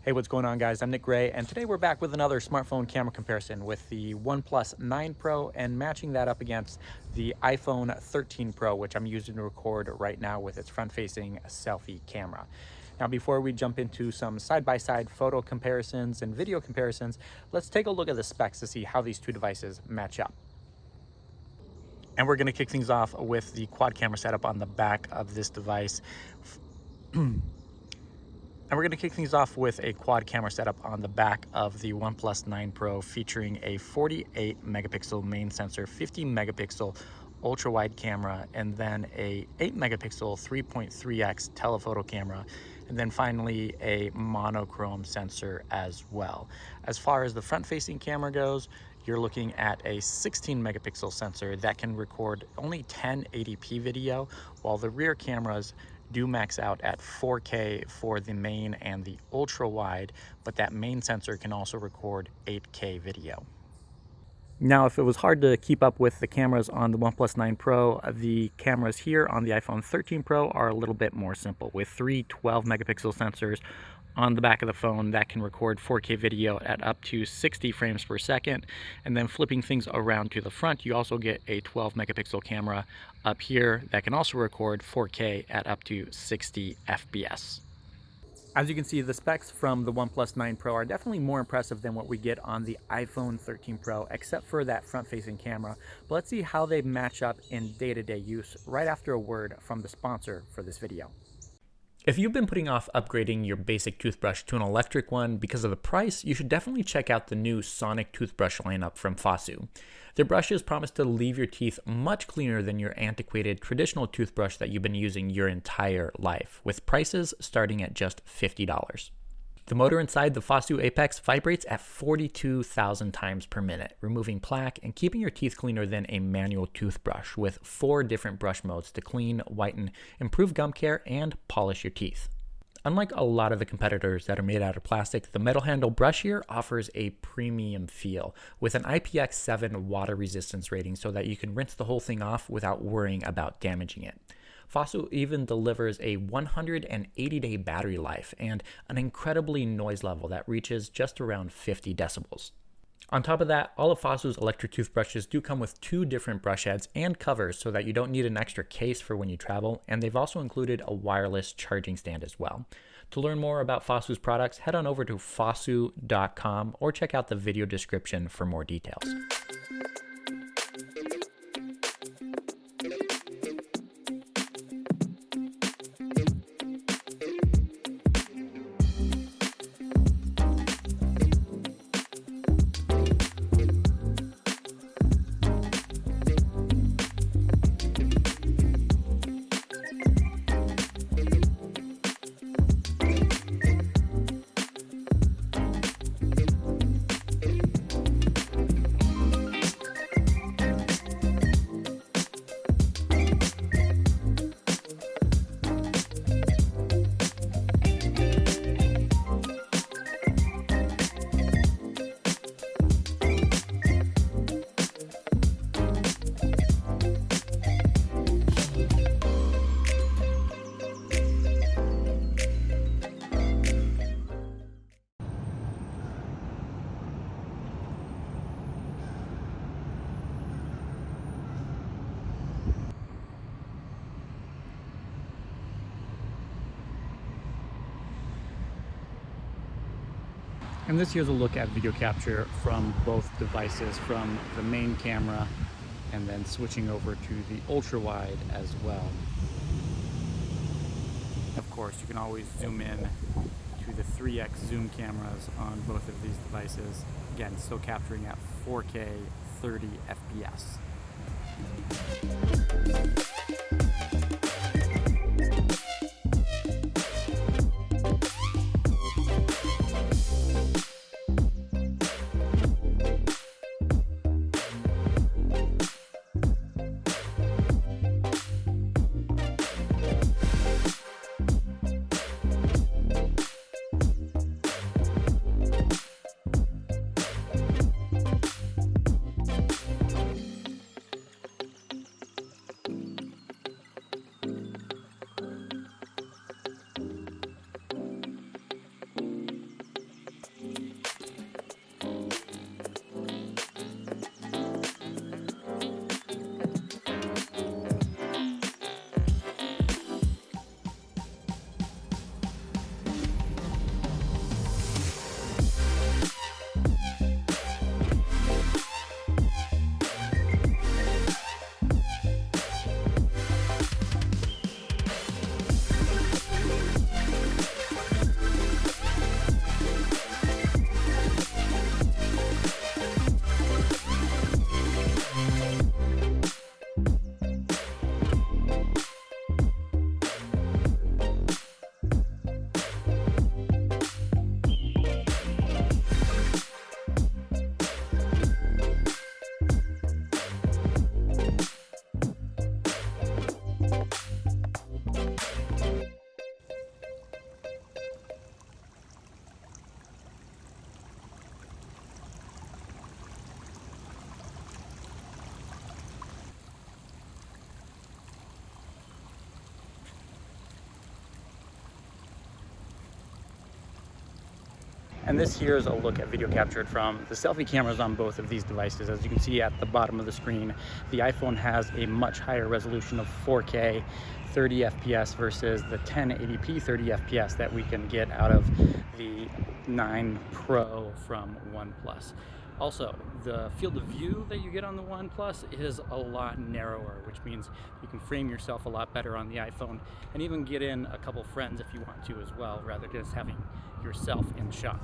Hey, what's going on, guys? I'm Nick Gray, and today we're back with another smartphone camera comparison with the OnePlus 9 Pro and matching that up against the iPhone 13 Pro, which I'm using to record right now with its front-facing selfie camera. Now, before we jump into some side-by-side photo comparisons and video comparisons, let's take a look at the specs to see how these two devices match up. And we're going to kick things off with the quad camera setup on the back of this device. And we're going to kick things off with a quad camera setup on the back of the OnePlus 9 Pro, featuring a 48 megapixel main sensor, 50 megapixel ultra wide camera, and then a 8 megapixel 3.3x telephoto camera, and then finally a monochrome sensor as well. As far as the front facing camera goes, you're looking at a 16 megapixel sensor that can record only 1080p video, while the rear cameras do max out at 4K for the main and the ultra wide, but that main sensor can also record 8K video. Now, if it was hard to keep up with the cameras on the OnePlus 9 Pro, the cameras here on the iPhone 13 Pro are a little bit more simple, with three 12 megapixel sensors on the back of the phone that can record 4K video at up to 60 frames per second. And then flipping things around to the front, you also get a 12 megapixel camera up here that can also record 4K at up to 60 FPS. As you can see, the specs from the OnePlus 9 Pro are definitely more impressive than what we get on the iPhone 13 Pro, except for that front-facing camera. But let's see how they match up in day-to-day use right after a word from the sponsor for this video. If you've been putting off upgrading your basic toothbrush to an electric one because of the price, you should definitely check out the new Sonic toothbrush lineup from Fosoo. Their brushes promise to leave your teeth much cleaner than your antiquated traditional toothbrush that you've been using your entire life, with prices starting at just $50. The motor inside the Fosoo Apex vibrates at 42,000 times per minute, removing plaque and keeping your teeth cleaner than a manual toothbrush, with 4 different brush modes to clean, whiten, improve gum care, and polish your teeth. Unlike a lot of the competitors that are made out of plastic, the metal handle brush here offers a premium feel, with an IPX7 water resistance rating so that you can rinse the whole thing off without worrying about damaging it. Fosoo even delivers a 180-day battery life and an incredibly noise level that reaches just around 50 decibels. On top of that, all of Fosoo's electric toothbrushes do come with 2 different brush heads and covers so that you don't need an extra case for when you travel, and they've also included a wireless charging stand as well. To learn more about Fosoo's products, head on over to fosoo.com or check out the video description for more details. And this here's a look at video capture from both devices, from the main camera and then switching over to the ultra wide as well. Of course, you can always zoom in to the 3x zoom cameras on both of these devices. Again, still capturing at 4K 30 FPS. And this here is a look at video captured from the selfie cameras on both of these devices. As you can see at the bottom of the screen, the iPhone has a much higher resolution of 4K 30 FPS versus the 1080p 30 FPS that we can get out of the 9 Pro from OnePlus. Also, the field of view that you get on the OnePlus is a lot narrower, which means you can frame yourself a lot better on the iPhone and even get in a couple friends if you want to as well, rather than just having yourself in the shot.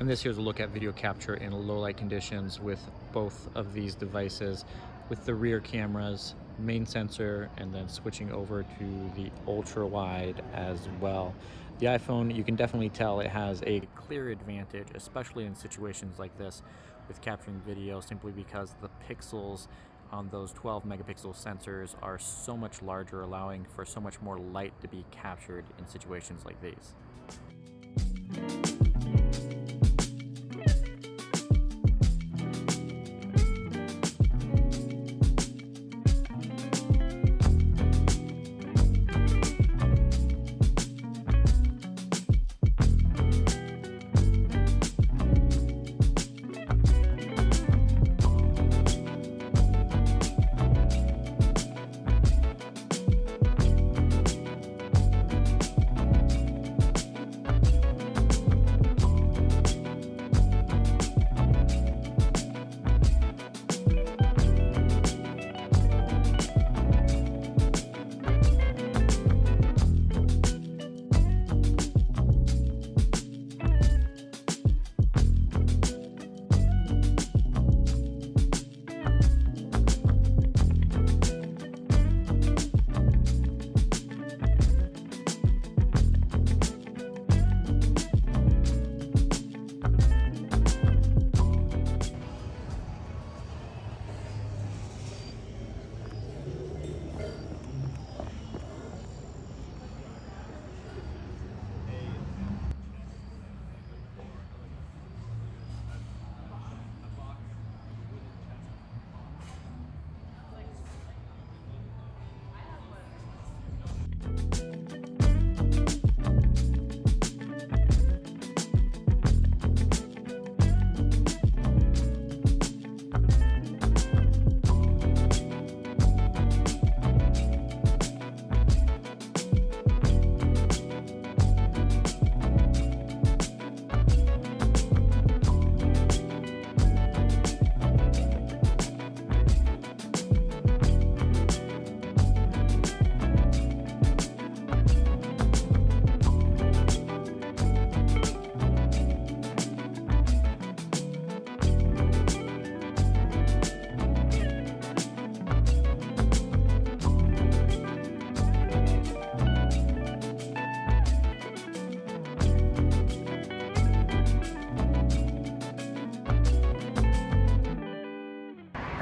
And this here's a look at video capture in low light conditions with both of these devices, with the rear cameras, main sensor, and then switching over to the ultra wide as well. The iPhone, you can definitely tell it has a clear advantage, especially in situations like this with capturing video, simply because the pixels on those 12 megapixel sensors are so much larger, allowing for so much more light to be captured in situations like these.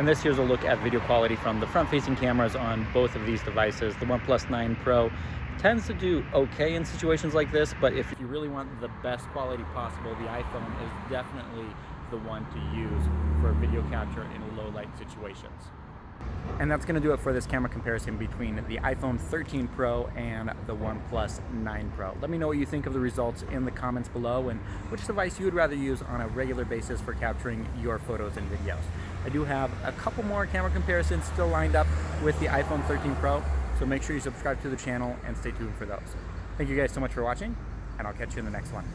And this here's a look at video quality from the front-facing cameras on both of these devices. The OnePlus 9 Pro tends to do okay in situations like this, but if you really want the best quality possible, the iPhone is definitely the one to use for video capture in low light situations. And that's going to do it for this camera comparison between the iPhone 13 Pro and the OnePlus 9 Pro. Let me know what you think of the results in the comments below and which device you would rather use on a regular basis for capturing your photos and videos. I do have a couple more camera comparisons still lined up with the iPhone 13 Pro, so make sure you subscribe to the channel and stay tuned for those. Thank you guys so much for watching, and I'll catch you in the next one.